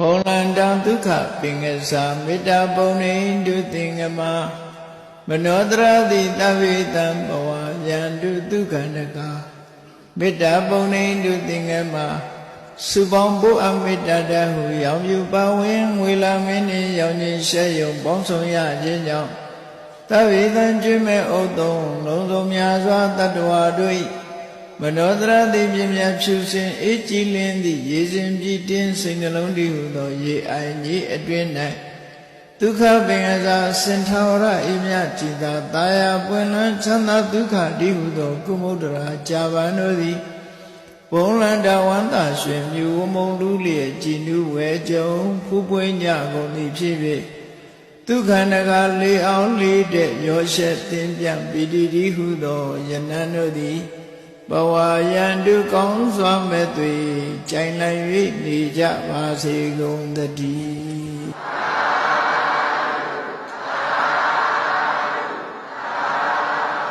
ဘောလန္တံဒုက္ခပင်ကစားမေတ္တာပုံနေတုသင်္ကမမနောတရတိတဝိတံဘဝယံတုဒုက္ခနကမေတ္တာပုံနေတုသင်္ကမစုပေါင်းဖို့အမေတ္တာတဟုရောင်ပြပါဝင်ငွေလာမင်းနှင့်ရောင်ခြင်းရှဲယုံပေါင်းဆောင်ရခြင်းကြောင့်တဝိတံကျွေးမဲ့ဥသုံးလုံးစုံများစွာတတ္တဝါတို့မနောတရတိပြင်းပြဖြူစင်အေးကြည်လင်းသည့်ရေစင်ပြည့်တင်းစိတ်နှလုံးတည်ဟုသောရေအိုင်ကြီးအတွင်း၌ဒုက္ခပင်ကစားစင်ထာဝရအေမြจิตာတာယာပွင့်လန်းချမ်းသာဒုက္ခတည်ဟုသောကုမုဒ္ဒရာကြာပန်တို့သည်ဘုံလန္တဝန္တာရွှင်မြူဝမုံလူလျက်ကြည်နူးဝဲကြုံဖူးပွေးညကုန်သည်ဖြစ်၍ဒုက္ခနကလေးအောင်လေးတဲ့ရောရှက်တင်ပြပီတိတိဟုသောယနံတို့သည်ဘဝယံတုကောင်းစွာမဲ့သွေကြိုင်လိုက်၍နေကြပါစေကုန်သတည်း